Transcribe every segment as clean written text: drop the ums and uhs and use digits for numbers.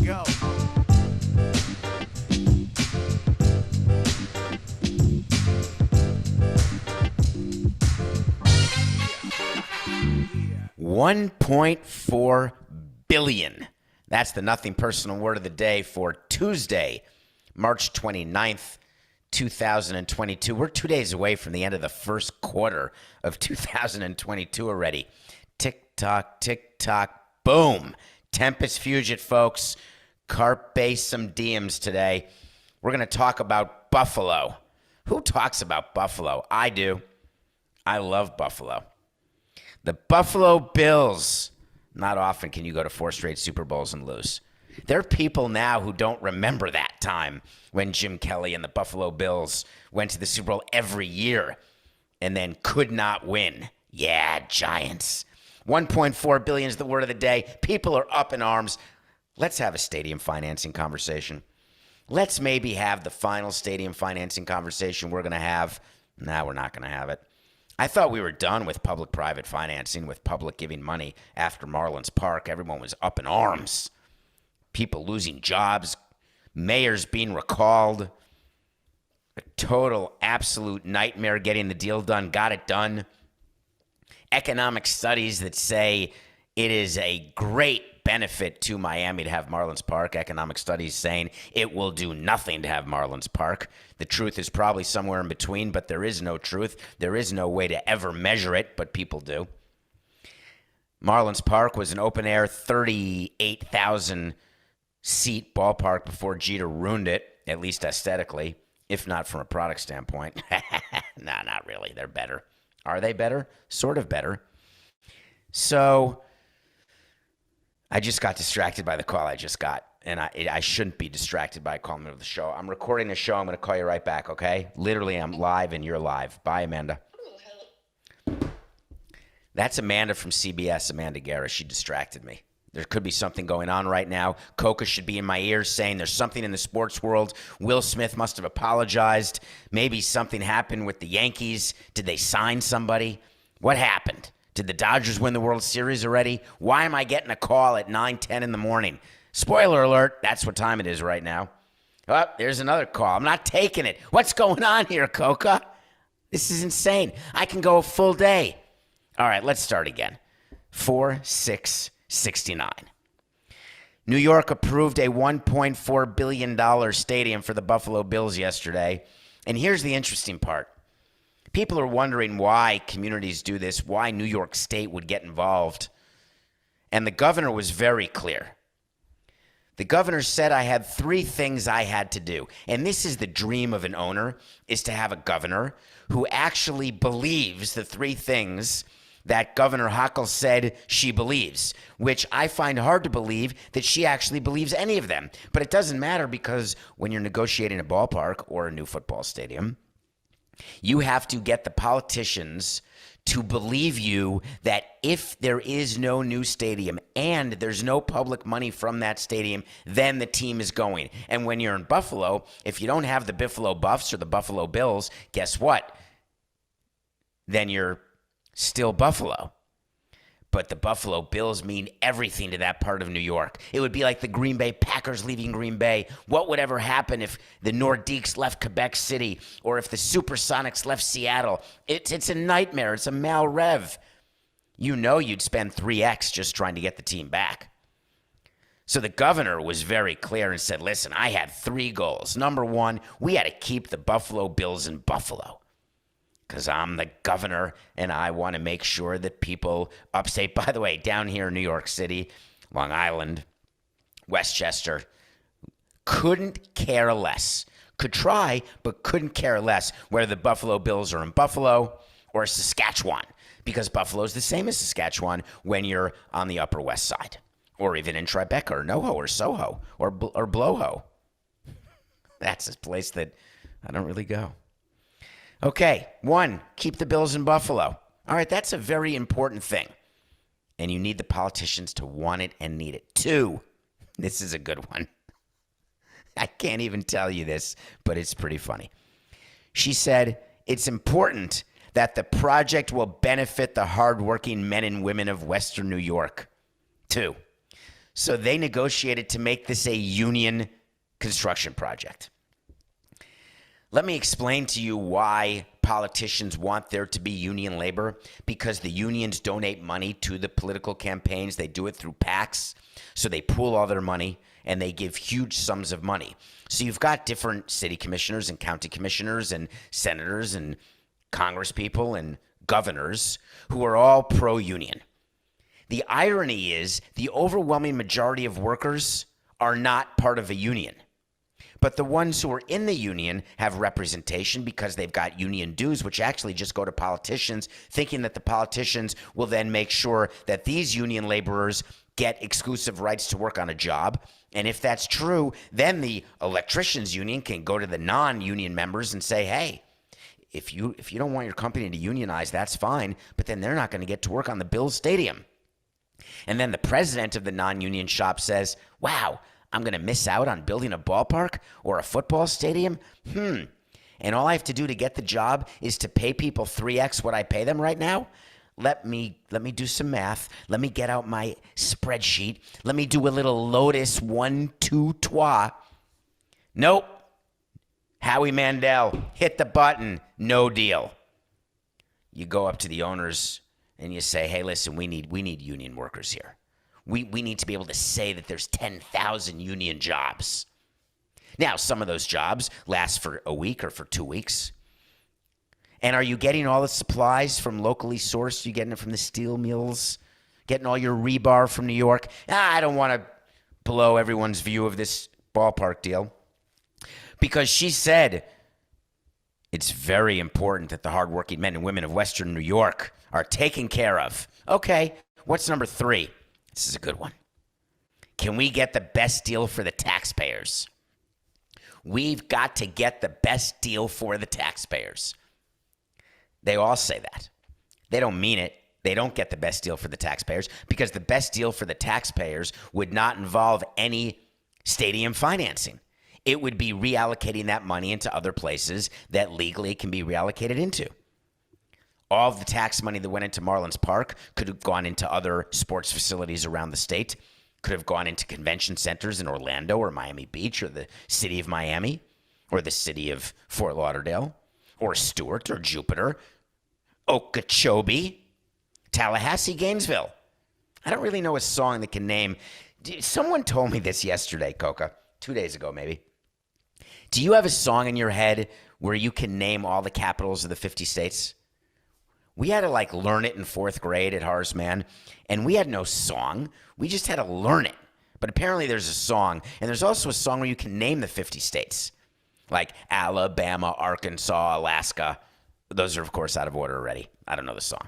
go. $1.4 billion. That's the nothing personal word of the day for Tuesday, March 29th, 2022. We're 2 days away from the end of the first quarter of 2022 already. Tick tock, boom. Tempest fugit, folks. Carpe some diems today. We're going to talk about Buffalo. Who talks about Buffalo? I do. I love Buffalo. The Buffalo Bills. Not often can you go to 4 straight Super Bowls and lose. There are people now who don't remember that time when Jim Kelly and the Buffalo Bills went to the Super Bowl every year and then could not win. Yeah, Giants. $1.4 billion is the word of the day. People are up in arms. Let's have a stadium financing conversation. Let's maybe have the final stadium financing conversation we're going to have. No, we're not going to have it. I thought we were done with public-private financing, with public giving money after Marlins Park. Everyone was up in arms. People losing jobs, mayors being recalled. A total, absolute nightmare getting the deal done. Got it done. Economic studies that say it is a great benefit to Miami to have Marlins Park. Economic studies saying it will do nothing to have Marlins Park. The truth is probably somewhere in between, but there is no truth. There is no way to ever measure it, but people do. Marlins Park was an open-air 38,000 seat ballpark before Jeter ruined it, at least aesthetically, if not from a product standpoint. Nah, not really. They're better. Are they better? Sort of better. So I just got distracted by the call I just got, and I shouldn't be distracted by a call in the middle of the show. I'm recording the show. I'm going to call you right back, okay? Literally, I'm live, and you're live. Bye, Amanda. That's Amanda from CBS, Amanda Guerra. She distracted me. There could be something going on right now. Coca should be in my ears saying there's something in the sports world. Will Smith must have apologized. Maybe something happened with the Yankees. Did they sign somebody? What happened? Did the Dodgers win the World Series already? Why am I getting a call at 9:10 in the morning? Spoiler alert, that's what time it is right now. Oh, there's another call. I'm not taking it. What's going on here, Coca? This is insane. I can go a full day. All right, let's start again. 4-6-69. New York approved a $1.4 billion stadium for the Buffalo Bills yesterday. And here's the interesting part. People are wondering why communities do this, why New York State would get involved. And the governor was very clear. The governor said I had 3 things I had to do. And this is the dream of an owner, is to have a governor who actually believes the 3 things that Governor Hochul said she believes, which I find hard to believe that she actually believes any of them. But it doesn't matter, because when you're negotiating a ballpark or a new football stadium, you have to get the politicians to believe you that if there is no new stadium and there's no public money from that stadium, then the team is going. And when you're in Buffalo, if you don't have the Buffalo Buffs or the Buffalo Bills, guess what? Then you're still Buffalo. But the Buffalo Bills mean everything to that part of New York. It would be like the Green Bay Packers leaving Green Bay. What would ever happen if the Nordiques left Quebec City, or if the Supersonics left Seattle? It's a nightmare. It's a malrev. You know you'd spend 3x just trying to get the team back. So the governor was very clear and said, listen, I had 3 goals. Number 1, we had to keep the Buffalo Bills in Buffalo, because I'm the governor, and I want to make sure that people upstate, by the way, down here in New York City, Long Island, Westchester, couldn't care less. Could try, but couldn't care less whether the Buffalo Bills are in Buffalo or Saskatchewan, because Buffalo is the same as Saskatchewan when you're on the Upper West Side, or even in Tribeca or NoHo or Soho or Blowho. That's a place that I don't really go. Okay, 1, keep the Bills in Buffalo. All right, that's a very important thing. And you need the politicians to want it and need it. 2, this is a good one. I can't even tell you this, but it's pretty funny. She said, it's important that the project will benefit the hardworking men and women of Western New York. 2, So they negotiated to make this a union construction project. Let me explain to you why politicians want there to be union labor. Because the unions donate money to the political campaigns. They do it through PACs. So they pool all their money and they give huge sums of money. So you've got different city commissioners and county commissioners and senators and congresspeople and governors who are all pro-union. The irony is the overwhelming majority of workers are not part of a union. But the ones who are in the union have representation because they've got union dues, which actually just go to politicians, thinking that the politicians will then make sure that these union laborers get exclusive rights to work on a job. And if that's true, then the electricians union can go to the non-union members and say, hey, if you don't want your company to unionize, that's fine, but then they're not going to get to work on the Bills Stadium. And then the president of the non-union shop says, wow, I'm going to miss out on building a ballpark or a football stadium? And all I have to do to get the job is to pay people 3x what I pay them right now? Let me do some math. Let me get out my spreadsheet. Let me do a little Lotus 1, 2, 3. Nope. Howie Mandel, hit the button. No deal. You go up to the owners and you say, hey, listen, we need union workers here. We need to be able to say that there's 10,000 union jobs. Now, some of those jobs last for a week or for 2 weeks. And are you getting all the supplies from locally sourced? You getting it from the steel mills? Getting all your rebar from New York? I don't want to blow everyone's view of this ballpark deal. Because she said it's very important that the hardworking men and women of Western New York are taken care of. Okay, what's number 3? This is a good one. Can we get the best deal for the taxpayers? We've got to get the best deal for the taxpayers. They all say that. They don't mean it. They don't get the best deal for the taxpayers because the best deal for the taxpayers would not involve any stadium financing. It would be reallocating that money into other places that legally it can be reallocated into. All of the tax money that went into Marlins Park could have gone into other sports facilities around the state, could have gone into convention centers in Orlando or Miami Beach or the city of Miami or the city of Fort Lauderdale or Stewart or Jupiter, Okeechobee, Tallahassee, Gainesville. I don't really know a song that can name. Someone told me this yesterday, Coca, 2 days ago maybe. Do you have a song in your head where you can name all the capitals of the 50 states? We had to learn it in 4th grade at Horace Mann, and we had no song. We just had to learn it. But apparently there's a song, and there's also a song where you can name the 50 states, like Alabama, Arkansas, Alaska. Those are, of course, out of order already. I don't know the song.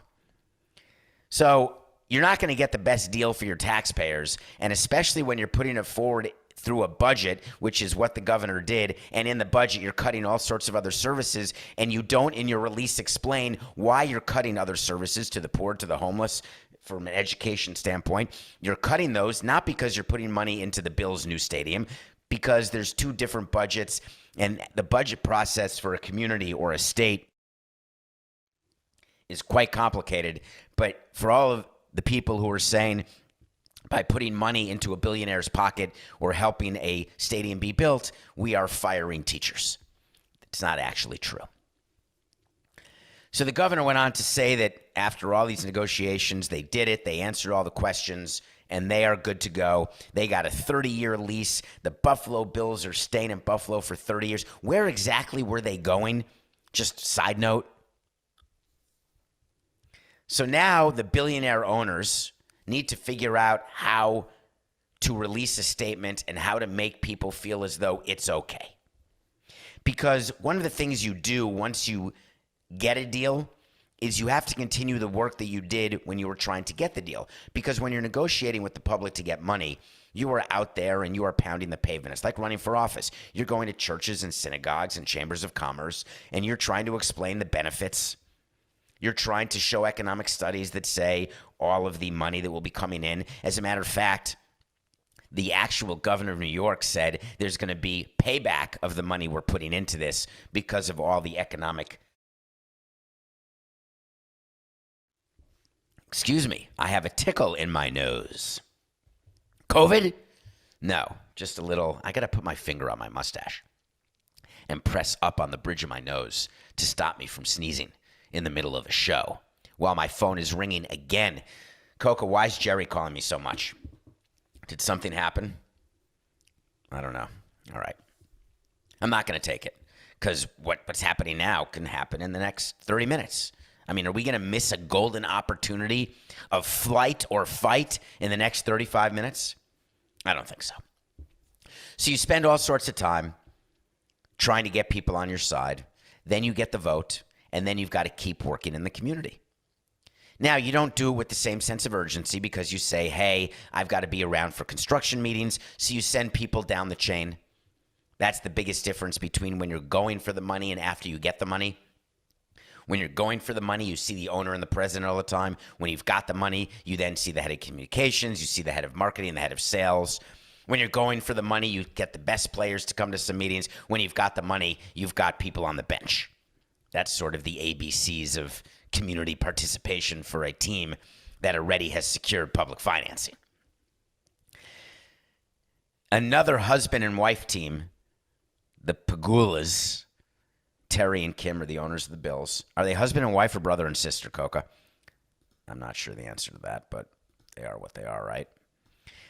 So you're not going to get the best deal for your taxpayers, and especially when you're putting it forward through a budget, which is what the governor did, and in the budget you're cutting all sorts of other services, and you don't in your release explain why you're cutting other services to the poor, to the homeless, from an education standpoint. You're cutting those not because you're putting money into the Bills' new stadium, because there's 2 different budgets, and the budget process for a community or a state is quite complicated. But for all of the people who are saying by putting money into a billionaire's pocket or helping a stadium be built, we are firing teachers. It's not actually true. So the governor went on to say that after all these negotiations, they did it, they answered all the questions, and they are good to go. They got a 30-year lease. The Buffalo Bills are staying in Buffalo for 30 years. Where exactly were they going? Just side note. So now the billionaire owners need to figure out how to release a statement and how to make people feel as though it's okay. Because one of the things you do once you get a deal is you have to continue the work that you did when you were trying to get the deal. Because when you're negotiating with the public to get money, you are out there and you are pounding the pavement. It's like running for office. You're going to churches and synagogues and chambers of commerce, and you're trying to explain the benefits. You're trying to show economic studies that say all of the money that will be coming in. As a matter of fact, the actual governor of New York said there's going to be payback of the money we're putting into this because of all the economic. Excuse me, I have a tickle in my nose. COVID? No, just a little. I got to put my finger on my mustache and press up on the bridge of my nose to stop me from sneezing in the middle of a show while my phone is ringing again. Coca, why is Jerry calling me so much? Did something happen? I don't know. All right. I'm not going to take it because what's happening now can happen in the next 30 minutes. I mean, are we going to miss a golden opportunity of flight or fight in the next 35 minutes? I don't think so. So you spend all sorts of time trying to get people on your side. Then you get the vote, and then you've got to keep working in the community. Now, you don't do it with the same sense of urgency because you say, hey, I've got to be around for construction meetings, so you send people down the chain. That's the biggest difference between when you're going for the money and after you get the money. When you're going for the money, you see the owner and the president all the time. When you've got the money, you then see the head of communications, you see the head of marketing, the head of sales. When you're going for the money, you get the best players to come to some meetings. When you've got the money, you've got people on the bench. That's sort of the ABCs of community participation for a team that already has secured public financing. Another husband and wife team, the Pagulas, Terry and Kim are the owners of the Bills. Are they husband and wife or brother and sister, Coca? I'm not sure the answer to that, but they are what they are, right?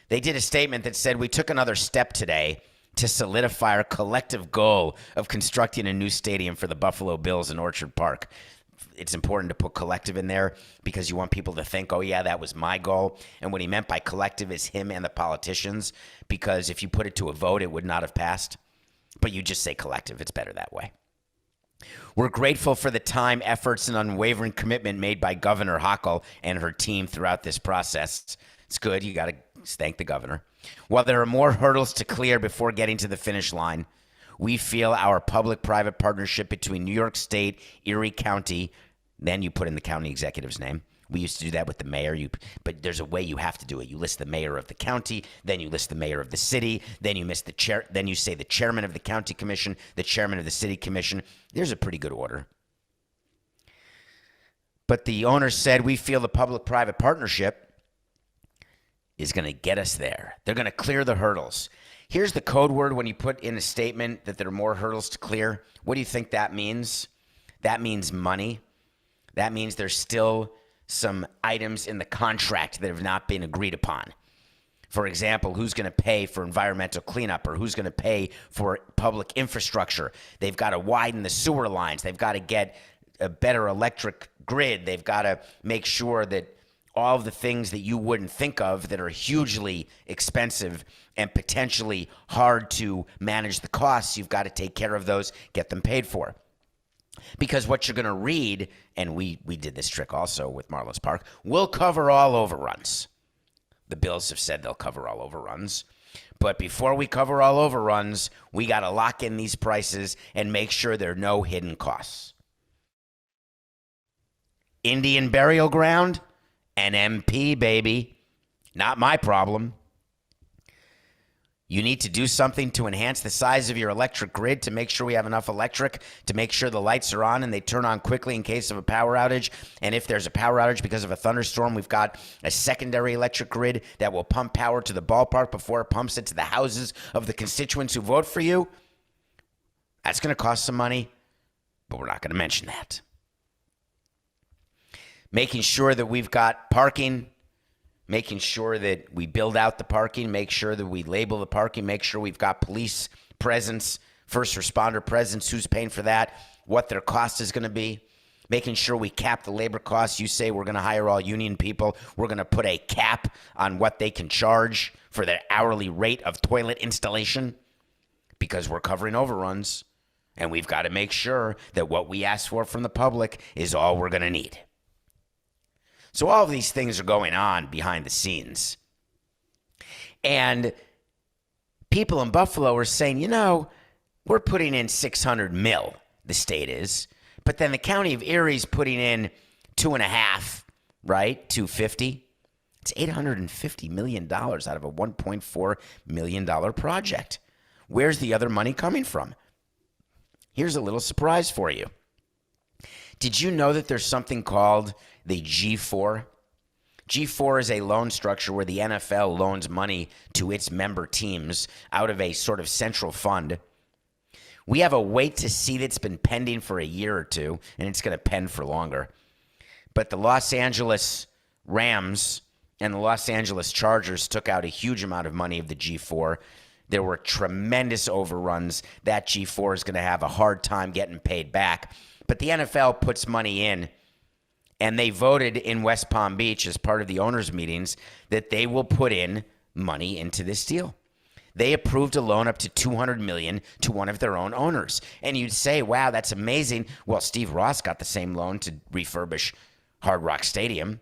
They did a statement that said, we took another step today to solidify our collective goal of constructing a new stadium for the Buffalo Bills in Orchard Park. It's important to put collective in there because you want people to think, oh, yeah, that was my goal. And what he meant by collective is him and the politicians, because if you put it to a vote, it would not have passed. But you just say collective. It's better that way. We're grateful for the time, efforts, and unwavering commitment made by Governor Hochul and her team throughout this process. It's good. You got to thank the governor. While there are more hurdles to clear before getting to the finish line, we feel our public-private partnership between New York State, Erie County, then you put in the county executive's name. We used to do that with the mayor, but there's a way you have to do it. You list the mayor of the county, then you list the mayor of the city, then you miss the chair, then you say the chairman of the county commission, the chairman of the city commission. There's a pretty good order. But the owner said, we feel the public-private partnership is going to get us there. They're going to clear the hurdles. Here's the code word when you put in a statement that there are more hurdles to clear. What do you think that means? That means money. That means there's still some items in the contract that have not been agreed upon. For example, who's going to pay for environmental cleanup or who's going to pay for public infrastructure? They've got to widen the sewer lines. They've got to get a better electric grid. They've got to make sure that all of the things that you wouldn't think of that are hugely expensive and potentially hard to manage the costs, you've got to take care of those, get them paid for. Because what you're going to read, and we did this trick also with Marlins Park, we'll cover all overruns. The Bills have said they'll cover all overruns. But before we cover all overruns, we got to lock in these prices and make sure there are no hidden costs. Indian burial ground? NMP, baby. Not my problem. You need to do something to enhance the size of your electric grid to make sure we have enough electric, to make sure the lights are on and they turn on quickly in case of a power outage. And if there's a power outage because of a thunderstorm, we've got a secondary electric grid that will pump power to the ballpark before it pumps it to the houses of the constituents who vote for you. That's going to cost some money, but we're not going to mention that. Making sure that we've got parking, making sure that we build out the parking, make sure that we label the parking, make sure we've got police presence, first responder presence, who's paying for that, what their cost is going to be, making sure we cap the labor costs. You say we're going to hire all union people. We're going to put a cap on what they can charge for their hourly rate of toilet installation because we're covering overruns, and we've got to make sure that what we ask for from the public is all we're going to need. So all of these things are going on behind the scenes. And people in Buffalo are saying, you know, we're putting in $600 million, the state is. But then the county of Erie's putting in $2.5 million, right? $250. It's $850 million out of a $1.4 million project. Where's the other money coming from? Here's a little surprise for you. Did you know that there's something called the G4? G4 is a loan structure where the NFL loans money to its member teams out of a sort of central fund. We have a wait to see that's been pending for a year or two, and it's going to pen for longer. But the Los Angeles Rams and the Los Angeles Chargers took out a huge amount of money of the G4. There were tremendous overruns. That G4 is going to have a hard time getting paid back. But the NFL puts money in, and they voted in West Palm Beach as part of the owners' meetings that they will put in money into this deal. They approved a loan up to $200 million to one of their own owners. And you'd say, wow, that's amazing. Well, Steve Ross got the same loan to refurbish Hard Rock Stadium.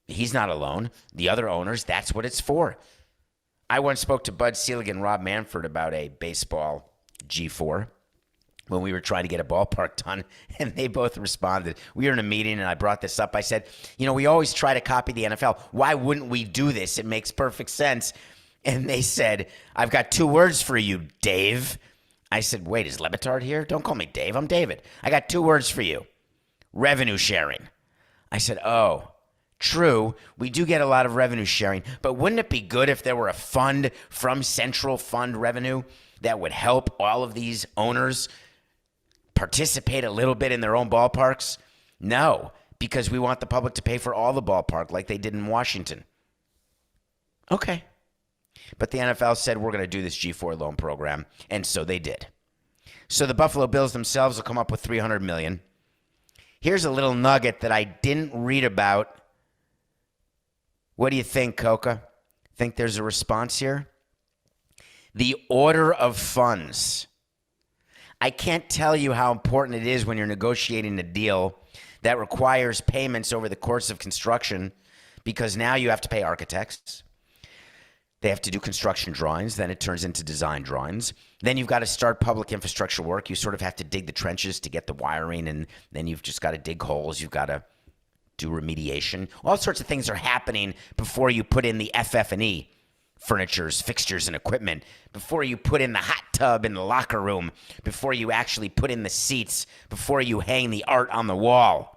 He's not alone. The other owners, that's what it's for. I once spoke to Bud Selig and Rob Manfred about a baseball G4 when we were trying to get a ballpark done, and they both responded. We were in a meeting, and I brought this up. I said, we always try to copy the NFL. Why wouldn't we do this? It makes perfect sense. And they said, I've got 2 words for you, Dave. I said, wait, is Le Batard here? Don't call me Dave. I'm David. I got 2 words for you. Revenue sharing. I said, oh, true. We do get a lot of revenue sharing, but wouldn't it be good if there were a fund from central fund revenue that would help all of these owners participate a little bit in their own ballparks? No, because we want the public to pay for all the ballpark like they did in Washington. Okay. But the NFL said we're going to do this G4 loan program, and so they did. So the Buffalo Bills themselves will come up with $300 million. Here's a little nugget that I didn't read about. What do you think, Coca? Think there's a response here? The order of funds. I can't tell you how important it is when you're negotiating a deal that requires payments over the course of construction, because now you have to pay architects. They have to do construction drawings. Then it turns into design drawings. Then you've got to start public infrastructure work. You sort of have to dig the trenches to get the wiring, and then you've just got to dig holes. You've got to do remediation. All sorts of things are happening before you put in the FF&E, furnitures, fixtures, and equipment, before you put in the hot tub in the locker room, before you actually put in the seats, before you hang the art on the wall.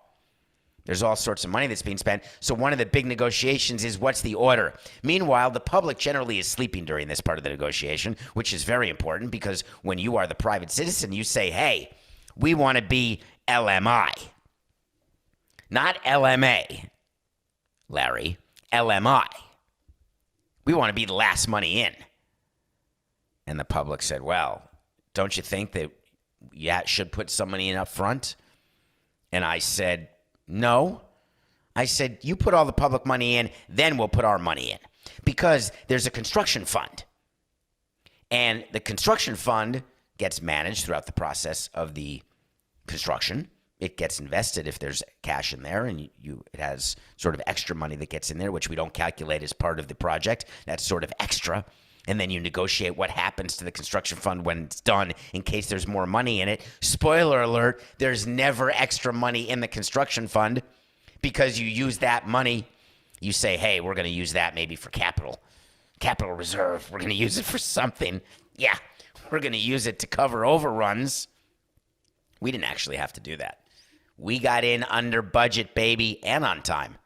There's all sorts of money that's being spent. So one of the big negotiations is, what's the order? Meanwhile, the public generally is sleeping during this part of the negotiation, which is very important, because when you are the private citizen, you say, hey, we want to be LMI. Not LMA, Larry, LMI. We want to be the last money in. And the public said, well, don't you think that you should put some money in up front? And I said, no. I said, you put all the public money in, then we'll put our money in. Because there's a construction fund. And the construction fund gets managed throughout the process of the construction. It gets invested if there's cash in there, and it has sort of extra money that gets in there, which we don't calculate as part of the project. That's sort of extra. And then you negotiate what happens to the construction fund when it's done in case there's more money in it. Spoiler alert, there's never extra money in the construction fund, because you use that money. You say, hey, we're going to use that maybe for capital reserve. We're going to use it for something. Yeah, we're going to use it to cover overruns. We didn't actually have to do that. We got in under budget, baby, and on time.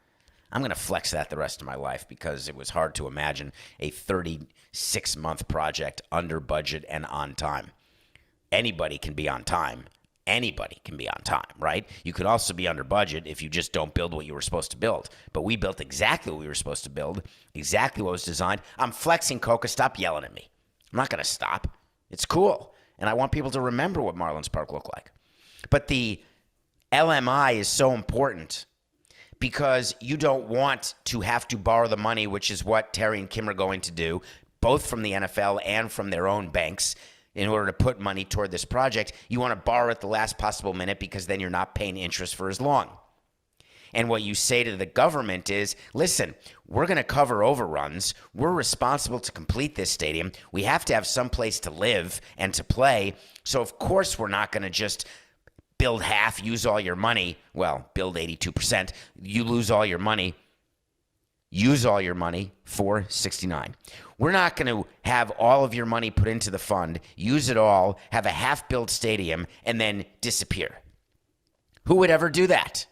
I'm going to flex that the rest of my life, because it was hard to imagine a 36-month project under budget and on time. Anybody can be on time. Anybody can be on time, right? You could also be under budget if you just don't build what you were supposed to build. But we built exactly what we were supposed to build, exactly what was designed. I'm flexing, Coca. Stop yelling at me. I'm not going to stop. It's cool. And I want people to remember what Marlins Park looked like. But the LMI is so important, because you don't want to have to borrow the money, which is what Terry and Kim are going to do, both from the NFL and from their own banks, in order to put money toward this project. You want to borrow at the last possible minute, because then you're not paying interest for as long. And what you say to the government is, listen, we're going to cover overruns. We're responsible to complete this stadium. We have to have some place to live and to play. So, of course, we're not going to just build half, use all your money. Well, build 82%. You lose all your money. Use all your money for 69. We're not going to have all of your money put into the fund, use it all, have a half-built stadium, and then disappear. Who would ever do that?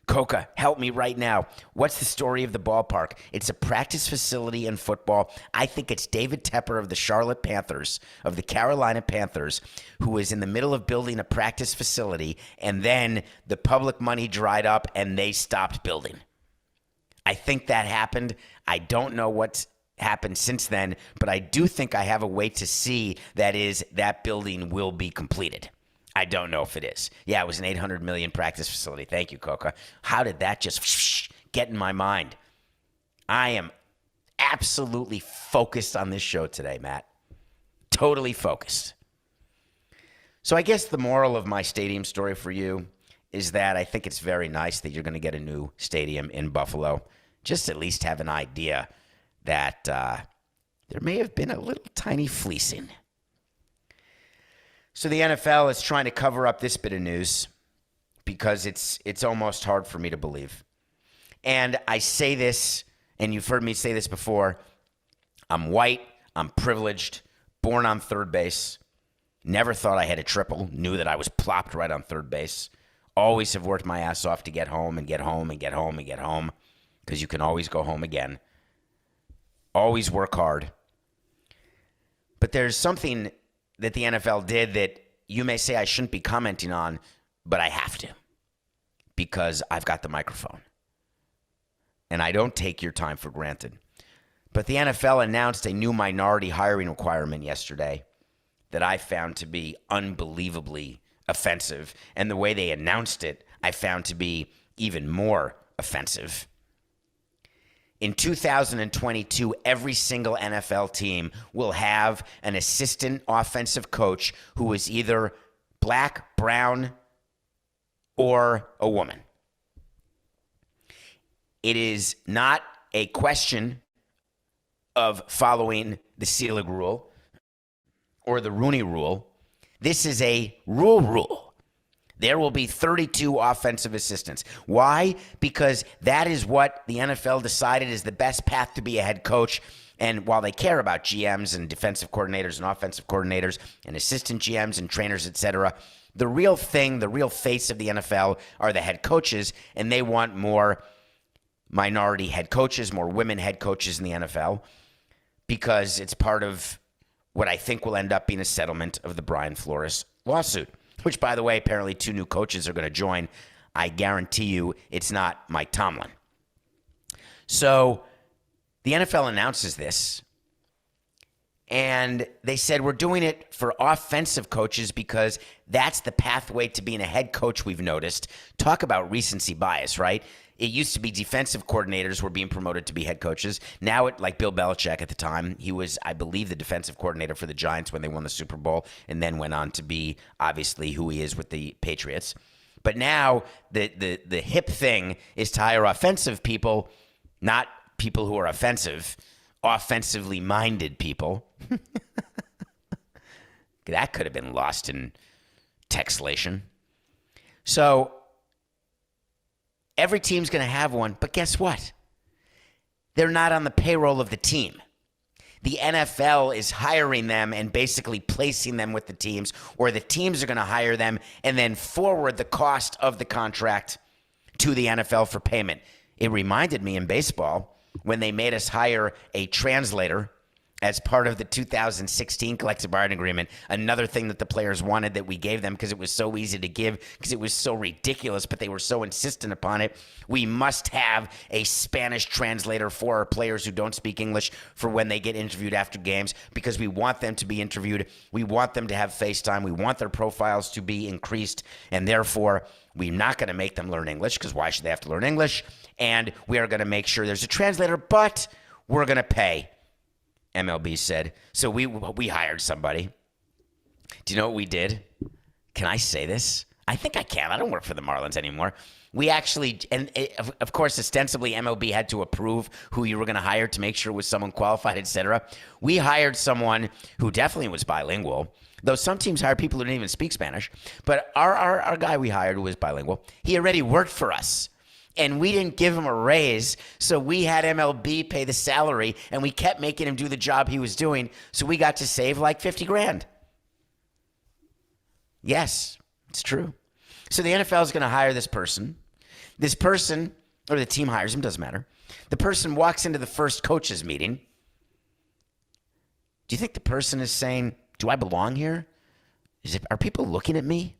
Coca, help me right now. What's the story of the ballpark? It's a practice facility in football. I think it's David Tepper of the Charlotte Panthers, of the Carolina Panthers, who was in the middle of building a practice facility, and then the public money dried up and they stopped building. I think that happened. I don't know what's happened since then, but I do think I have a way to see that building will be completed. I don't know if it is. Yeah, it was an $800 million practice facility. Thank you, Coca. How did that just get in my mind? I am absolutely focused on this show today, Matt. Totally focused. So I guess the moral of my stadium story for you is that I think it's very nice that you're going to get a new stadium in Buffalo. Just at least have an idea that there may have been a little tiny fleecing. So the NFL is trying to cover up this bit of news because it's almost hard for me to believe. And I say this, and you've heard me say this before, I'm white, I'm privileged, born on third base, never thought I had a triple, knew that I was plopped right on third base, always have worked my ass off to get home and get home and get home and get home, because you can always go home again. Always work hard. But there's something that the NFL did that you may say I shouldn't be commenting on, but I have to because I've got the microphone. And I don't take your time for granted. But the NFL announced a new minority hiring requirement yesterday that I found to be unbelievably offensive. And the way they announced it, I found to be even more offensive. In 2022, every single NFL team will have an assistant offensive coach who is either black, brown, or a woman. It is not a question of following the Selig rule or the Rooney rule. This is a rule. There will be 32 offensive assistants. Why? Because that is what the NFL decided is the best path to be a head coach. And while they care about GMs and defensive coordinators and offensive coordinators and assistant GMs and trainers, etc., the real thing, the real face of the NFL are the head coaches, and they want more minority head coaches, more women head coaches in the NFL, because it's part of what I think will end up being a settlement of the Brian Flores lawsuit. Which, by the way, apparently 2 new coaches are going to join. I guarantee you it's not Mike Tomlin. So the NFL announces this, and they said we're doing it for offensive coaches because that's the pathway to being a head coach we've noticed. Talk about recency bias, right? It used to be defensive coordinators were being promoted to be head coaches. Now, like Bill Belichick at the time, he was, I believe, the defensive coordinator for the Giants when they won the Super Bowl, and then went on to be, obviously, who he is with the Patriots. But now, the hip thing is to hire offensive people, not people who are offensive, offensively minded people. That could have been lost in textlation. So every team's going to have one, but guess what? They're not on the payroll of the team. The NFL is hiring them and basically placing them with the teams, or the teams are going to hire them and then forward the cost of the contract to the NFL for payment. It reminded me in baseball when they made us hire a translator as part of the 2016 collective bargaining agreement. Another thing that the players wanted that we gave them because it was so easy to give, because it was so ridiculous, but they were so insistent upon it. We must have a Spanish translator for our players who don't speak English for when they get interviewed after games, because we want them to be interviewed. We want them to have FaceTime. We want their profiles to be increased, and therefore we're not going to make them learn English, because why should they have to learn English? And we are going to make sure there's a translator, but we're going to pay. MLB said. So we hired somebody. Do you know what we did? Can I say this? I think I can. I don't work for the Marlins anymore. We actually, and of course, ostensibly MLB had to approve who you were going to hire to make sure it was someone qualified, etc. We hired someone who definitely was bilingual, though some teams hire people who didn't even speak Spanish. But our guy we hired who was bilingual, he already worked for us. And we didn't give him a raise, so we had MLB pay the salary, and we kept making him do the job he was doing, so we got to save like $50,000. Yes, it's true. So the NFL is going to hire this person. This person, or the team hires him, doesn't matter. The person walks into the first coaches meeting. Do you think the person is saying, do I belong here? Are people looking at me?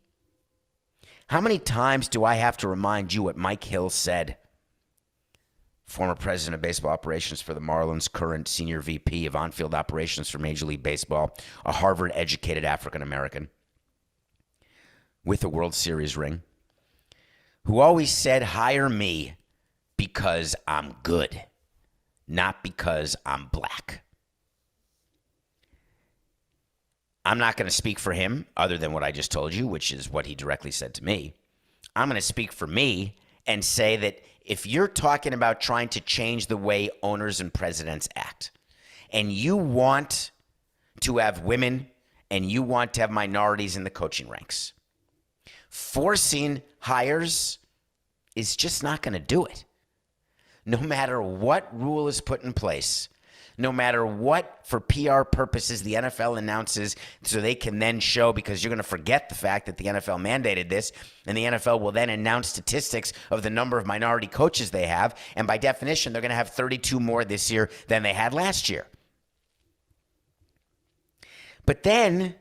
How many times do I have to remind you what Mike Hill said? Former president of baseball operations for the Marlins, current senior VP of on-field operations for Major League Baseball, a Harvard-educated African-American with a World Series ring, who always said, hire me because I'm good, not because I'm black. I'm not going to speak for him other than what I just told you, which is what he directly said to me. I'm going to speak for me and say that if you're talking about trying to change the way owners and presidents act, and you want to have women and you want to have minorities in the coaching ranks, forcing hires is just not going to do it. No matter what rule is put in place, no matter what, for PR purposes, the NFL announces so they can then show, because you're going to forget the fact that the NFL mandated this, and the NFL will then announce statistics of the number of minority coaches they have, and by definition, they're going to have 32 more this year than they had last year. But then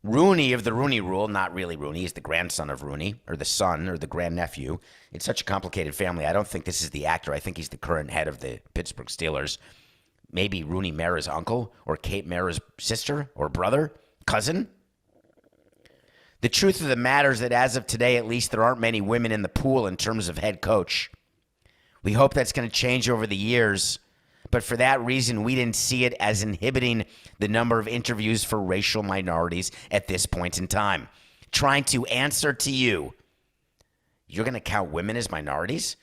Rooney of the Rooney Rule, not really Rooney, he's the grandson of Rooney, or the son, or the grandnephew. It's such a complicated family. I don't think this is the actor. I think he's the current head of the Pittsburgh Steelers. Maybe Rooney Mara's uncle, or Kate Mara's sister, or brother, cousin. The truth of the matter is that as of today, at least, there aren't many women in the pool in terms of head coach. We hope that's going to change over the years, but for that reason, we didn't see it as inhibiting the number of interviews for racial minorities at this point in time. Trying to answer to you, you're going to count women as minorities?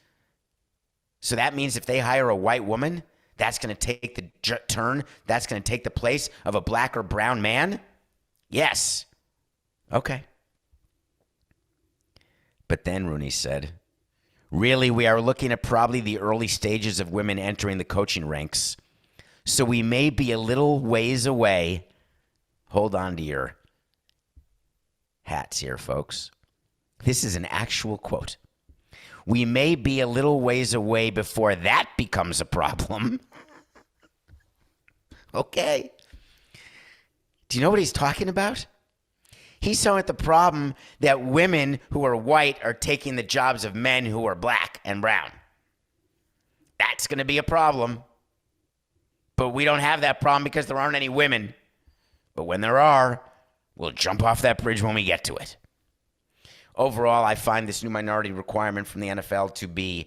So that means if they hire a white woman, that's going to take the turn, that's going to take the place of a black or brown man? Yes. Okay. But then Rooney said, really, we are looking at probably the early stages of women entering the coaching ranks. So we may be a little ways away. Hold on to your hats here, folks. This is an actual quote. We may be a little ways away before that becomes a problem. Okay. Do you know what he's talking about? He's talking about the problem that women who are white are taking the jobs of men who are black and brown. That's going to be a problem. But we don't have that problem because there aren't any women. But when there are, we'll jump off that bridge when we get to it. Overall, I find this new minority requirement from the NFL to be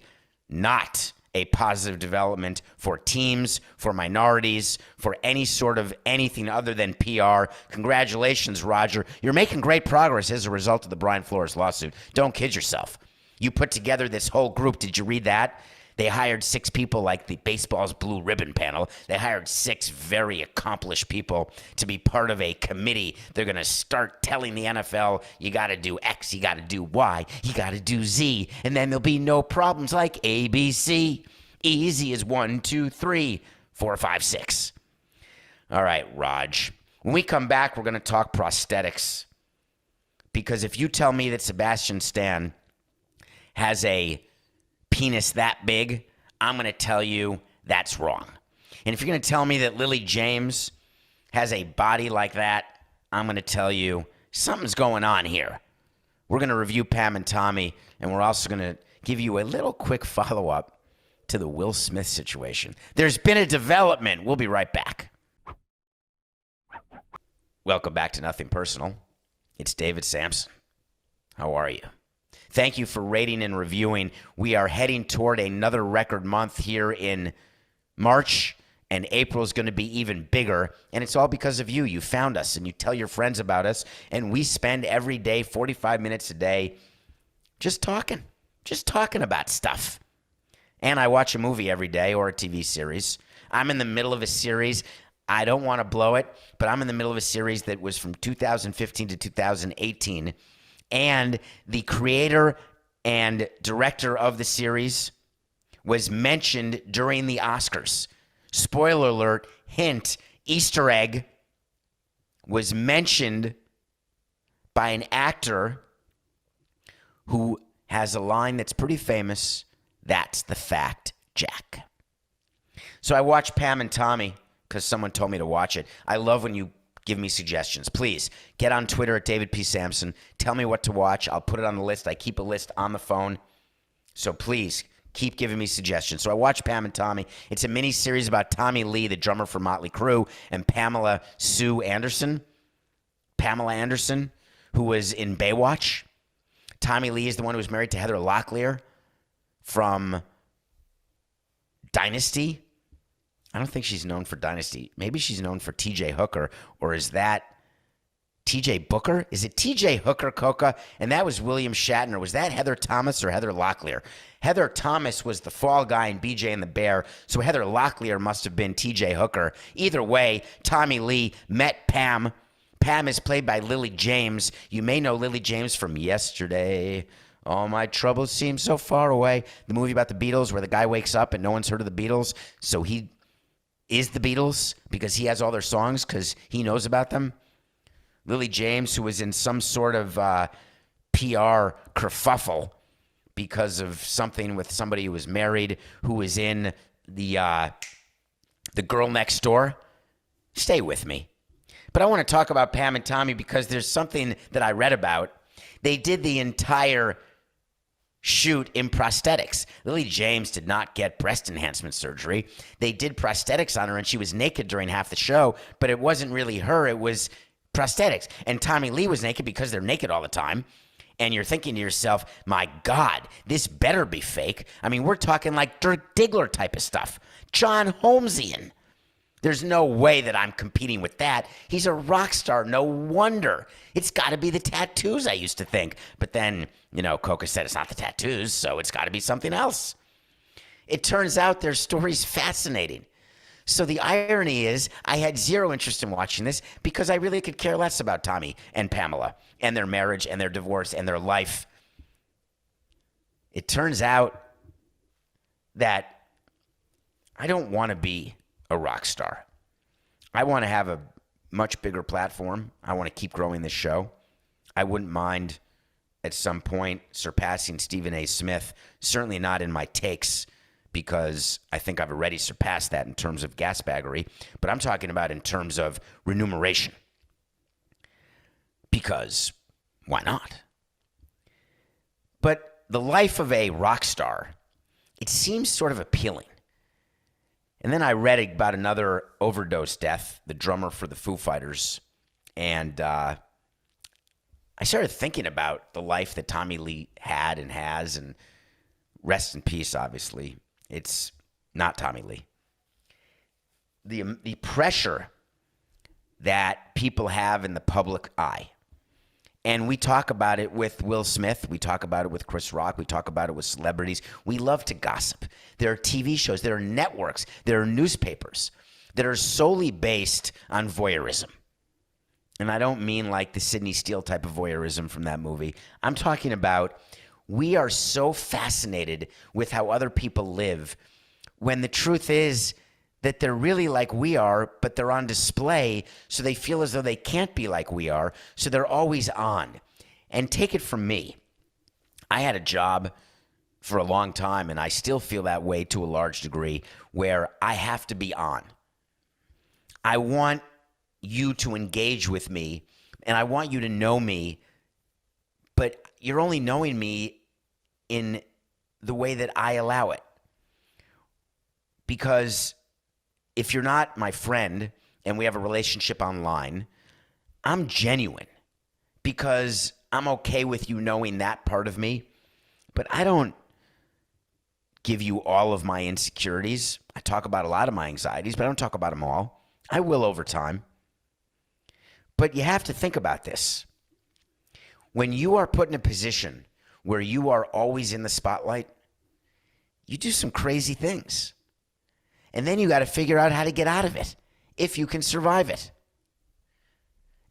not a positive development for teams, for minorities, for any sort of anything other than PR. Congratulations, Roger. You're making great progress as a result of the Brian Flores lawsuit. Don't kid yourself. You put together this whole group. Did you read that? They hired 6 people like the baseball's blue ribbon panel. They hired 6 very accomplished people to be part of a committee. They're going to start telling the NFL, you got to do X, you got to do Y, you got to do Z, and then there'll be no problems like A, B, C. Easy as 1, 2, 3, 4, 5, 6. All right, Raj. When we come back, we're going to talk prosthetics. Because if you tell me that Sebastian Stan has a penis that big, I'm going to tell you that's wrong. And if you're going to tell me that Lily James has a body like that, I'm going to tell you something's going on here. We're going to review Pam and Tommy, and we're also going to give you a little quick follow-up to the Will Smith situation. There's been a development. We'll be right back. Welcome back to Nothing Personal. It's David Samson. How are you? Thank you for rating and reviewing. We are heading toward another record month here in March, and April is going to be even bigger, and it's all because of you. You found us, and you tell your friends about us, and we spend every day 45 minutes a day just talking about stuff. And I watch a movie every day or a TV series. I'm in the middle of a series. I don't want to blow it, but I'm in the middle of a series that was from 2015 to 2018. And the creator and director of the series was mentioned during the Oscars. Spoiler alert, hint, Easter egg, was mentioned by an actor who has a line that's pretty famous. That's the fact, Jack. So I watched Pam and Tommy because someone told me to watch it. I love when you give me suggestions. Please get on Twitter at David P. Samson. Tell me what to watch. I'll put it on the list. I keep a list on the phone. So please keep giving me suggestions. So I watched Pam and Tommy. It's a mini series about Tommy Lee, the drummer for Motley Crue, and Pamela Anderson, who was in Baywatch. Tommy Lee is the one who was married to Heather Locklear from Dynasty. I don't think she's known for Dynasty. Maybe she's known for T.J. Hooker, or is that T.J. Booker? Is it T.J. Hooker, Coca? And that was William Shatner. Was that Heather Thomas or Heather Locklear? Heather Thomas was the fall guy in BJ and the Bear, so Heather Locklear must have been T.J. Hooker. Either way, Tommy Lee met Pam. Pam is played by Lily James. You may know Lily James from Yesterday. All my troubles seem so far away. The movie about the Beatles where the guy wakes up and no one's heard of the Beatles, so he is the Beatles because he has all their songs because he knows about them. Lily James, who was in some sort of PR kerfuffle because of something with somebody who was married, who was in the Girl Next Door. Stay with me. But I want to talk about Pam and Tommy because there's something that I read about. They did the entire shoot in prosthetics. Lily James did not get breast enhancement surgery. They did prosthetics on her, and she was naked during half the show, but it wasn't really her. It was prosthetics. And Tommy Lee was naked because they're naked all the time. And you're thinking to yourself, my God, this better be fake. I mean, we're talking like Dirk Diggler type of stuff. John Holmesian. There's no way that I'm competing with that. He's a rock star. No wonder. It's got to be the tattoos, I used to think. But then, Coca said it's not the tattoos, so it's got to be something else. It turns out their story's fascinating. So the irony is I had zero interest in watching this because I really could care less about Tommy and Pamela and their marriage and their divorce and their life. It turns out that I don't want to be a rock star. I want to have a much bigger platform. I want to keep growing this show. I wouldn't mind at some point surpassing Stephen A. Smith, certainly not in my takes because I think I've already surpassed that in terms of gasbaggery, but I'm talking about in terms of remuneration. Because why not? But the life of a rock star, it seems sort of appealing. And then I read about another overdose death, the drummer for the Foo Fighters. And I started thinking about the life that Tommy Lee had and has, and rest in peace, obviously. It's not Tommy Lee. The pressure that people have in the public eye. And we talk about it with Will Smith. We talk about it with Chris Rock. We talk about it with celebrities. We love to gossip. There are TV shows. There are networks. There are newspapers that are solely based on voyeurism. And I don't mean like the Sidney Steele type of voyeurism from that movie. I'm talking about we are so fascinated with how other people live when the truth is that they're really like we are, but they're on display, so they feel as though they can't be like we are, so they're always on. And take it from me. I had a job for a long time, and I still feel that way to a large degree, where I have to be on. I want you to engage with me, and I want you to know me, but you're only knowing me in the way that I allow it. Because if you're not my friend and we have a relationship online, I'm genuine because I'm okay with you knowing that part of me, but I don't give you all of my insecurities. I talk about a lot of my anxieties, but I don't talk about them all. I will over time. But you have to think about this. When you are put in a position where you are always in the spotlight, you do some crazy things. And then you got to figure out how to get out of it, if you can survive it.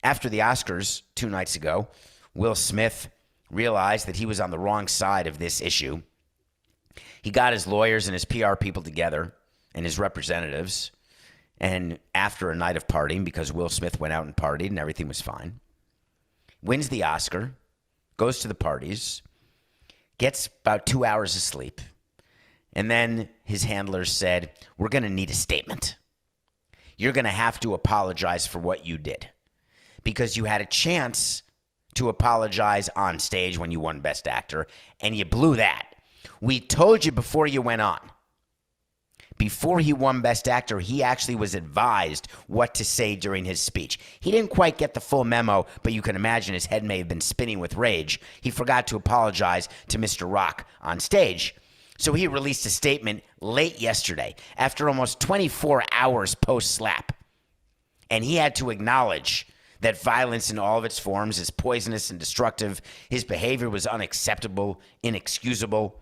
After the Oscars 2 nights ago, Will Smith realized that he was on the wrong side of this issue. He got his lawyers and his PR people together and his representatives. And after a night of partying, because Will Smith went out and partied and everything was fine, wins the Oscar, goes to the parties, gets about 2 hours of sleep. And then his handlers said, we're going to need a statement. You're going to have to apologize for what you did because you had a chance to apologize on stage when you won Best Actor, and you blew that. We told you before you went on. Before he won Best Actor, he actually was advised what to say during his speech. He didn't quite get the full memo, but you can imagine his head may have been spinning with rage. He forgot to apologize to Mr. Rock on stage. So he released a statement late yesterday, after almost 24 hours post-slap. And he had to acknowledge that violence in all of its forms is poisonous and destructive. His behavior was unacceptable, inexcusable.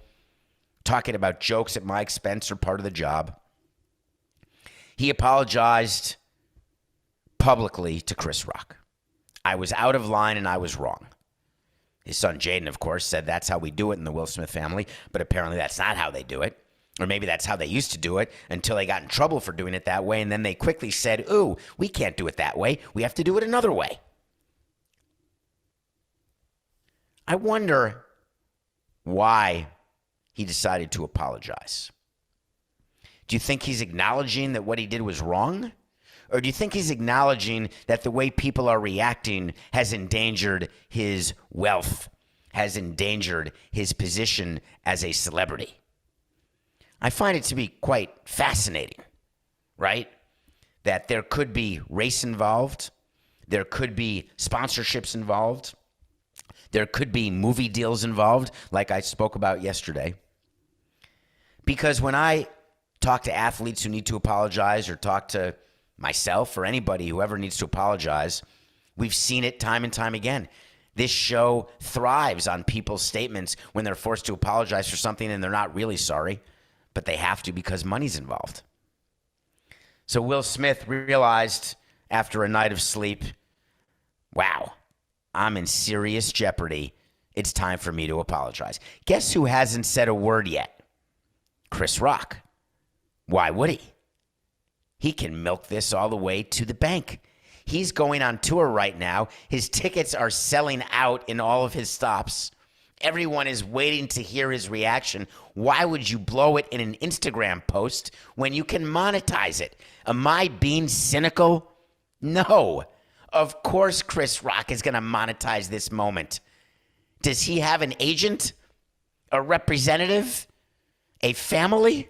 Talking about jokes at my expense are part of the job. He apologized publicly to Chris Rock. I was out of line and I was wrong. His son Jaden, of course, said that's how we do it in the Will Smith family, but apparently that's not how they do it. Or maybe that's how they used to do it until they got in trouble for doing it that way, and then they quickly said, ooh, we can't do it that way. We have to do it another way. I wonder why he decided to apologize. Do you think he's acknowledging that what he did was wrong? Or do you think he's acknowledging that the way people are reacting has endangered his wealth, has endangered his position as a celebrity? I find it to be quite fascinating, right? That there could be race involved. There could be sponsorships involved. There could be movie deals involved, like I spoke about yesterday. Because when I talk to athletes who need to apologize or talk to myself or anybody, whoever needs to apologize, we've seen it time and time again. This show thrives on people's statements when they're forced to apologize for something and they're not really sorry, but they have to because money's involved. So Will Smith realized after a night of sleep, wow, I'm in serious jeopardy. It's time for me to apologize. Guess who hasn't said a word yet? Chris Rock. Why would he? He can milk this all the way to the bank. He's going on tour right now. His tickets are selling out in all of his stops. Everyone is waiting to hear his reaction. Why would you blow it in an Instagram post when you can monetize it? Am I being cynical? No. Of course Chris Rock is going to monetize this moment. Does he have an agent? A representative? A family?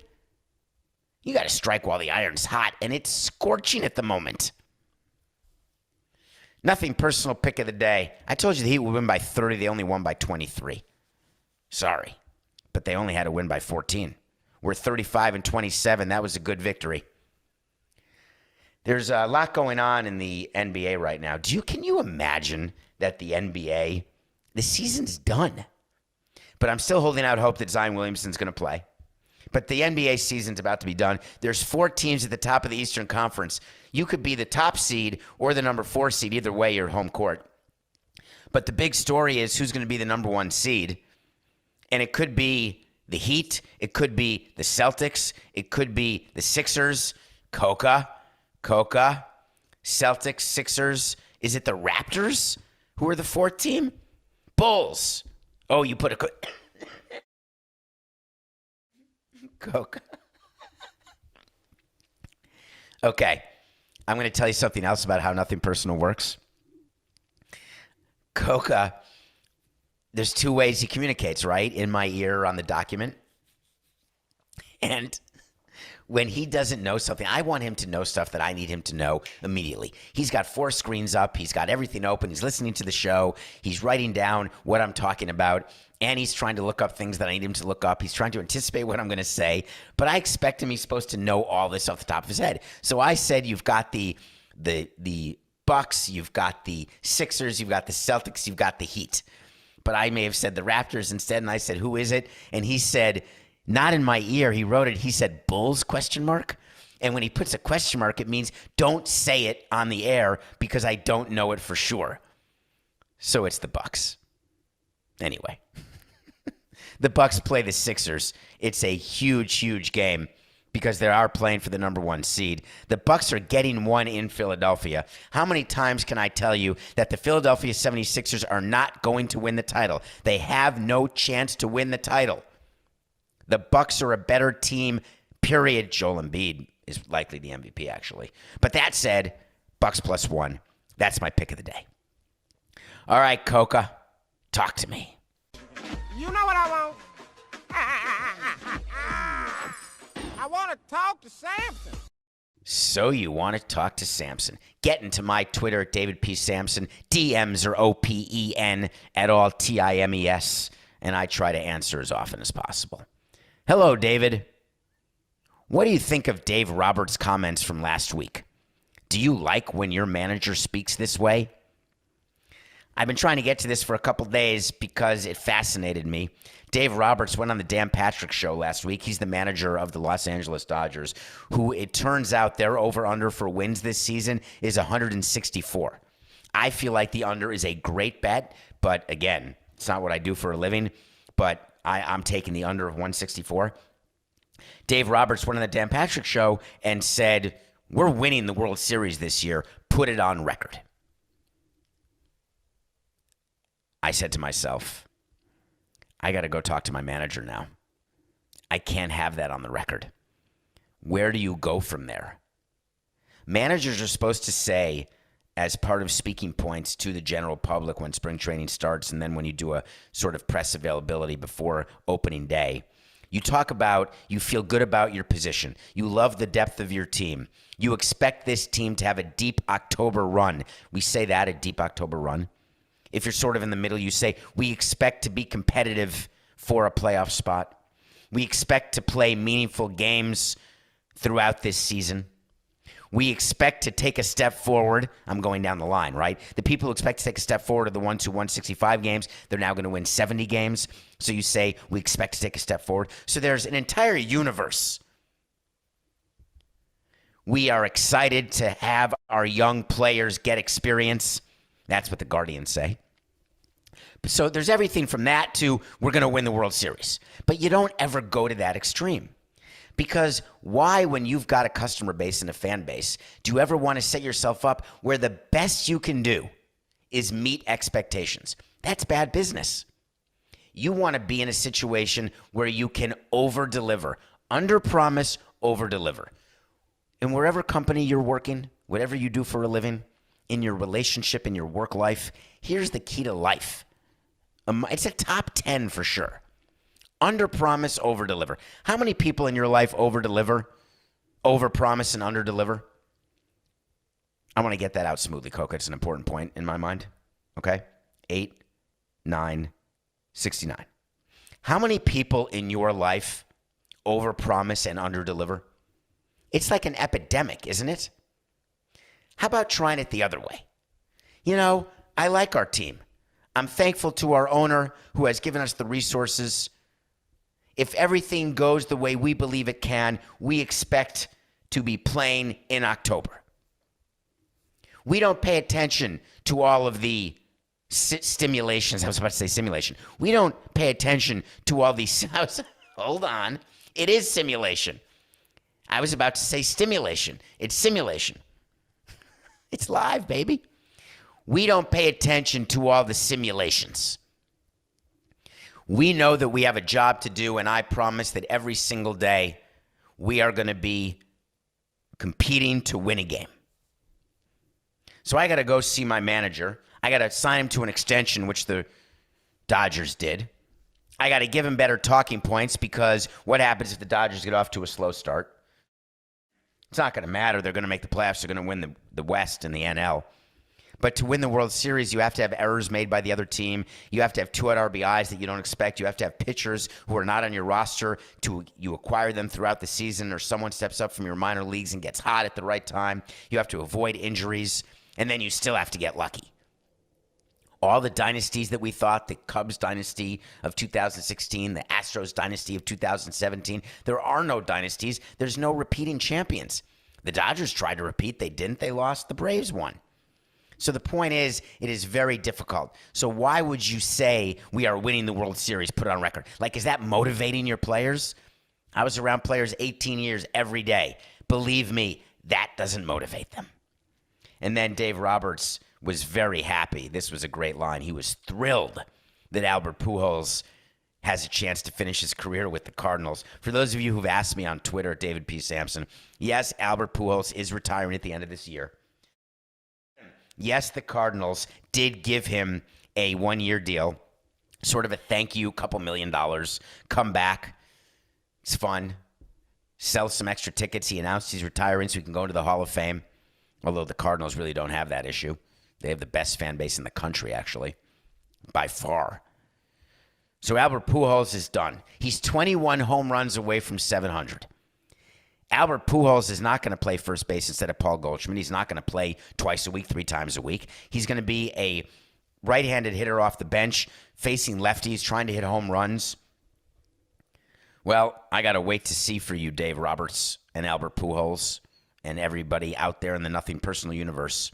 You got to strike while the iron's hot, and it's scorching at the moment. Nothing personal pick of the day. I told you the Heat would win by 30. They only won by 23. Sorry, but they only had to win by 14. We're 35-27. That was a good victory. There's a lot going on in the NBA right now. Can you imagine that the NBA, the season's done? But I'm still holding out hope that Zion Williamson's going to play. But the NBA season's about to be done. There's 4 teams at the top of the Eastern Conference. You could be the top seed or the number 4 seed. Either way, you're home court. But the big story is who's going to be the number 1 seed. And it could be the Heat. It could be the Celtics. It could be the Sixers. Coca. Celtics, Sixers. Is it the Raptors who are the 4th team? Bulls. Oh, you put a... Coke. Okay. I'm going to tell you something else about how nothing personal works. Coca, there's 2 ways he communicates, right? In my ear on the document. And when he doesn't know something, I want him to know stuff that I need him to know immediately. He's got 4 screens up. He's got everything open. He's listening to the show. He's writing down what I'm talking about. And he's trying to look up things that I need him to look up. He's trying to anticipate what I'm going to say. But I expect him, he's supposed to know all this off the top of his head. So I said, you've got the Bucks, you've got the Sixers, you've got the Celtics, you've got the Heat. But I may have said the Raptors instead. And I said, who is it? And he said, not in my ear. He wrote it. He said, Bulls, ? And when he puts a question mark, it means don't say it on the air because I don't know it for sure. So it's the Bucks. Anyway. The Bucks play the Sixers. It's a huge, huge game. because they are playing for the number 1 seed. The Bucks are getting one in Philadelphia. How many times can I tell you that the Philadelphia 76ers are not going to win the title? They have no chance to win the title. The Bucks are a better team, period. Joel Embiid is likely the MVP, actually. But that said, Bucks +1. That's my pick of the day. All right, Coca, talk to me. You know what I want? I want to talk to Samson. So you want to talk to Samson. Get into my Twitter at David P. Samson. DMs are OPEN at all TIMES. And I try to answer as often as possible. Hello, David. What do you think of Dave Roberts' comments from last week? Do you like when your manager speaks this way? I've been trying to get to this for a couple days because it fascinated me. Dave Roberts went on the Dan Patrick Show last week. He's the manager of the Los Angeles Dodgers, who it turns out their over-under for wins this season is 164. I feel like the under is a great bet, but again, it's not what I do for a living, but I'm taking the under of 164. Dave Roberts went on the Dan Patrick Show and said, we're winning the World Series this year. Put it on record. I said to myself, I got to go talk to my manager now. I can't have that on the record. Where do you go from there? Managers are supposed to say, as part of speaking points to the general public when spring training starts, and then when you do a sort of press availability before opening day, you talk about, you feel good about your position. You love the depth of your team. You expect this team to have a deep October run. We say that, a deep October run. If you're sort of in the middle, you say, we expect to be competitive for a playoff spot. We expect to play meaningful games throughout this season. We expect to take a step forward. I'm going down the line, right? The people who expect to take a step forward are the ones who won 165 games. They're now going to win 70 games. So you say, we expect to take a step forward. So there's an entire universe. We are excited to have our young players get experience. That's what the Guardians say. So there's everything from that to we're going to win the World Series. But you don't ever go to that extreme. Because why, when you've got a customer base and a fan base, do you ever want to set yourself up where the best you can do is meet expectations? That's bad business. You want to be in a situation where you can over-deliver. Under-promise, over-deliver. In wherever company you're working, whatever you do for a living, in your relationship, in your work life, here's the key to life. It's a top 10 for sure. Under-promise, over-deliver. How many people in your life over-deliver, over-promise, and under-deliver? I want to get that out smoothly, Coca. It's an important point in my mind. Okay? 8, 9, 69. How many people in your life over-promise and under-deliver? It's like an epidemic, isn't it? How about trying it the other way? You know, I like our team. I'm thankful to our owner who has given us the resources. If everything goes the way we believe it can, we expect to be playing in October. We don't pay attention to all of the stimulations. I was about to say simulation. We don't pay attention to all these. Hold on. It is simulation. I was about to say stimulation. It's simulation. It's live, baby. We don't pay attention to all the simulations. We know that we have a job to do, and I promise that every single day we are going to be competing to win a game. So I got to go see my manager. I got to sign him to an extension, which the Dodgers did. I got to give him better talking points because what happens if the Dodgers get off to a slow start? It's not going to matter. They're going to make the playoffs. They're going to win the West and the NL. But to win the World Series, you have to have errors made by the other team. You have to have 2 RBIs that you don't expect. You have to have pitchers who are not on your roster. You acquire them throughout the season, or someone steps up from your minor leagues and gets hot at the right time. You have to avoid injuries, and then you still have to get lucky. All the dynasties that we thought, the Cubs dynasty of 2016, the Astros dynasty of 2017, there are no dynasties. There's no repeating champions. The Dodgers tried to repeat. They didn't. They lost. The Braves won. So the point is, it is very difficult. So why would you say we are winning the World Series, put it on record? Like, is that motivating your players? I was around players 18 years every day. Believe me, that doesn't motivate them. And then Dave Roberts was very happy. This was a great line. He was thrilled that Albert Pujols has a chance to finish his career with the Cardinals. For those of you who've asked me on Twitter, David P. Sampson, yes, Albert Pujols is retiring at the end of this year. Yes, the Cardinals did give him a one-year deal, sort of a thank you, couple $1 million, come back. It's fun. Sell some extra tickets. He announced he's retiring so he can go into the Hall of Fame, although the Cardinals really don't have that issue. They have the best fan base in the country, actually, by far. So Albert Pujols is done. He's 21 home runs away from 700. Albert Pujols is not going to play first base instead of Paul Goldschmidt. He's not going to play twice a week, 3 times a week. He's going to be a right-handed hitter off the bench, facing lefties, trying to hit home runs. Well, I got to wait to see for you, Dave Roberts and Albert Pujols and everybody out there in the Nothing Personal universe.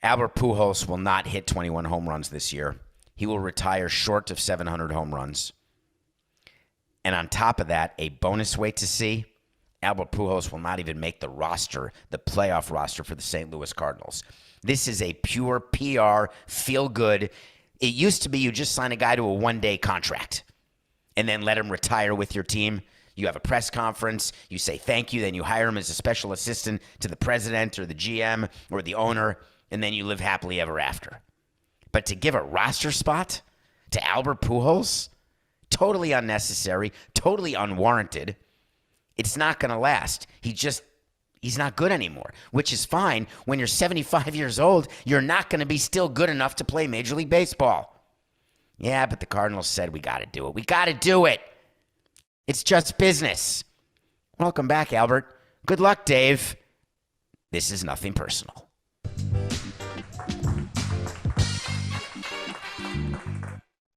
Albert Pujols will not hit 21 home runs this year. He will retire short of 700 home runs. And on top of that, a bonus wait to see, Albert Pujols will not even make the roster, the playoff roster for the St. Louis Cardinals. This is a pure PR, feel good. It used to be you just sign a guy to a one-day contract and then let him retire with your team. You have a press conference, you say thank you, then you hire him as a special assistant to the president or the GM or the owner, and then you live happily ever after. But to give a roster spot to Albert Pujols, totally unnecessary, totally unwarranted. It's not going to last. He's not good anymore, which is fine. When you're 75 years old, you're not going to be still good enough to play Major League Baseball. Yeah, but the Cardinals said we got to do it. We got to do it. It's just business. Welcome back, Albert. Good luck, Dave. This is nothing personal.